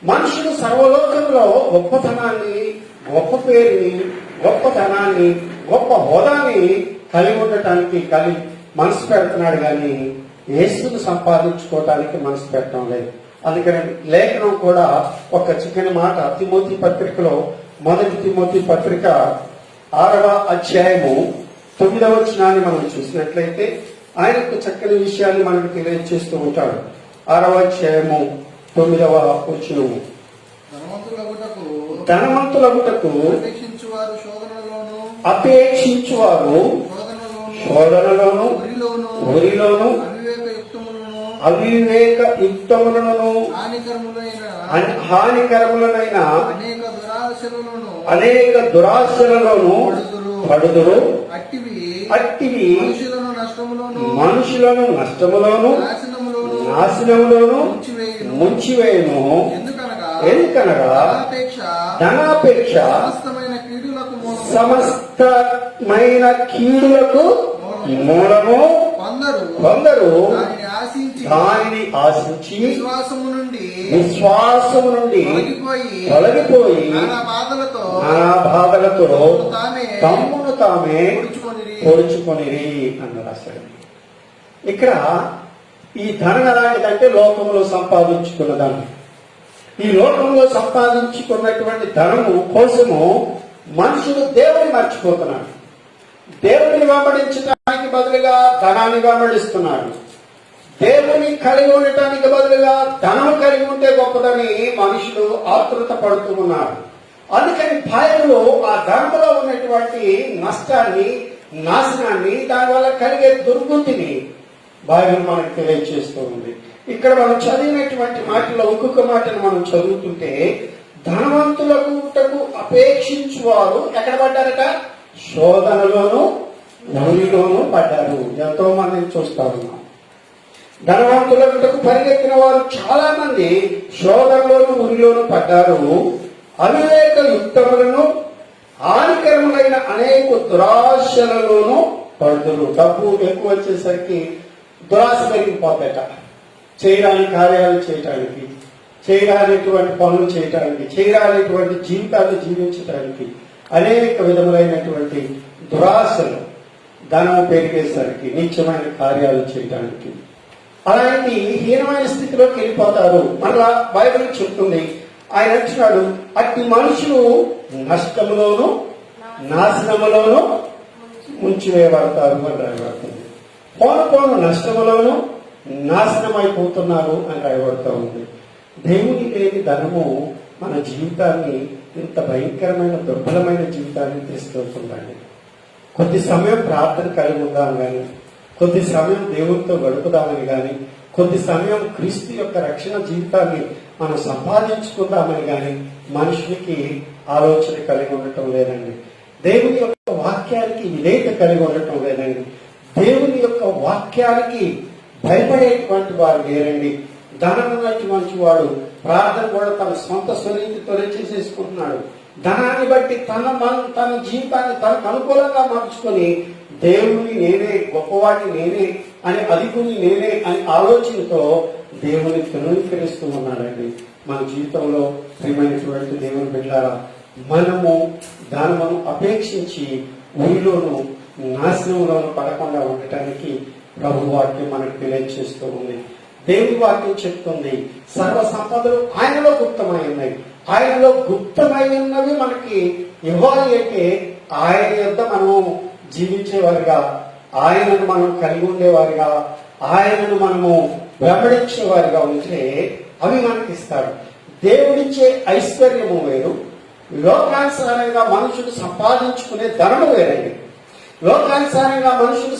మనుషులు సర్వలోకంలో గొప్పతనాన్ని, గొప్ప పేరుని, గొప్ప ధనాన్ని, గొప్ప హోదాని కలిగి ఉండటానికి మనసు పెడుతున్నాడు, కానీ యేసును సంపాదించుకోవటానికి మనసు పెట్టడం లేదు. అందుకని లేఖనం కూడా ఒక చిన్న మాట తిమోతి పత్రికలో, మొదటి తిమోతి పత్రిక 6వ అధ్యాయము 9వ వచనాన్ని మనం చూసినట్లయితే ఆయనకు చక్కని విషయాన్ని మనకు తెలియజేస్తూ ఉంటాడు. 6వ అధ్యాయము 9వ వచనము, ధనవంతులగుటకు అపేక్షించువారు శోధనలోను ఊరిలోను అవివేక యుక్తములను హానికరములనైన అనేక దురాశలలోను పడుదురు. అట్టివి మనుషులను నష్టములోను నాశనములోను ముంచివేయును. ఎందుకనగా ధనాపేక్ష సమస్తమైన కీడులకు మూలము. కొందరు దానిని ఆశించి విశ్వాసము నుండి తొలగిపోయి నానా బాధలతో తమ్మును తామే పొడుచుకొనిరి అని రాశాడు. ఇక్కడ ఈ ధనం ఎలాంటిదంటే లోకంలో సంపాదించుకున్న ధనం. ఈ లోకంలో సంపాదించుకున్నటువంటి ధనము కోసము మనుషులు దేవుని మర్చిపోతున్నాడు. దేవుని వెంబడించడానికి బదులుగా ధనాన్ని వెంబడిస్తున్నాడు. దేవుని కలిగి ఉండటానికి బదులుగా ధనం కలిగి ఉంటే గొప్పదని మనుషులు ఆతృత పడుతూ ఉన్నారు. అందుకని బైబిలు ఆ ధనంలో ఉన్నటువంటి నష్టాన్ని, నాశనాన్ని, దానివల్ల కలిగే దుర్బుద్ధిని బైబిల్ మనకు తెలియజేస్తూ ఉంది. ఇక్కడ మనం చదివినటువంటి మాటలో ఇంకొక మాటను మనం చదువుతుంటే, ధనవంతులకు అపేక్షించువారు ఎక్కడ పడ్డారట? శోధనలోను ఊరిలోను పడ్డారు. ఎంతో మందిని చూస్తా ఉన్నాం. ధనవంతులకు పరిగెత్తిన వారు చాలా మంది శోధనలోను ఊరిలోను పడ్డారు. అవివేక యుక్తములను హానికరములైన అనేక దురాశలలోనూ పడుతురు. డబ్బు ఎక్కువ వచ్చేసరికి దురాశ పెరిగిపోతాట. చేయరాని కార్యాలు చేయటానికి, చేయరానిటువంటి పనులు చేయటానికి, చేయరానిటువంటి జీవితాలు జీవించడానికి అనేక విధములైనటువంటి దురాశలు ధనము పెరిగేసరికి నీచమైన కార్యాలు చేయటానికి అలాంటి హీనమైన స్థితిలోకి వెళ్ళిపోతారు. మరలా బైబిల్ చెప్తుంది, ఆయన అంటున్నాడు, అట్టి మనుషులు నష్టములోను నాశనములోను ముంచివేయబడతారు అని రాయబడుతుంది. పోను నష్టములోను నాశనం అయిపోతున్నారు అని రాయబడుతూ ఉంది. దేవుని లేని ధనము మన జీవితాన్ని ఇంత భయంకరమైన దుర్బలమైన జీవితాన్ని తీసుకెళ్తుందండి. కొద్ది సమయం ప్రార్థన కలిగి ఉందాం కానీ, కొద్ది సమయం దేవునితో గడుపుదామని కానీ, కొద్ది సమయం క్రీస్తు యొక్క రక్షణ జీవితాన్ని మనం సంపాదించుకుందామని కానీ మనుషునికి ఆలోచన కలిగి ఉండటం లేదండి. దేవుని యొక్క వాక్యానికి విధేయత కలిగి ఉండటం లేదండి. దేవుని యొక్క వాక్యానికి భయపడేటువంటి వారు లేరండి. ధనం ఉన్నటువంటి వాడు ప్రార్థన కూడా తన సొంత స్వరీతితోనే చేసేసుకుంటున్నాడు. ధనాన్ని బట్టి తన జీవితాన్ని తనకు అనుకూలంగా మార్చుకొని దేవుని నేనే, గొప్పవాడిని నేనే అని, అధికుని నేనే అని ఆలోచనతో దేవుని తృణీకరిస్తూ ఉన్నాడండి. మన జీవితంలో ప్రియమైనటువంటి దేవుని బిడ్డలారా, మనము ధనమును అపేక్షించి ఊరిలోను నాశనంలోను పడకుండా ఉండటానికి ప్రభు వాక్యం మనకు తెలియజేస్తూ ఉంది. దేవుని వాక్యం చెప్తుంది, సర్వ సంపదలు ఆయనలో గుప్తమై ఉన్నాయి. ఆయనలో గుప్తమై ఉన్నవి మనకి ఇవ్వాలి అంటే ఆయన యొద్ద మనము జీవించేవారుగా, ఆయనను మనం కలిగి ఉండేవారుగా, ఆయనను మనము వెంబడించేవారుగా ఉంటే అవి మనకి ఇస్తాడు. దేవుడిచ్చే ఐశ్వర్యము వేరు, లోకానుసారంగా మనుషులు సంపాదించుకునే ధనము వేరండి. లోకానుసారంగా మనుషులు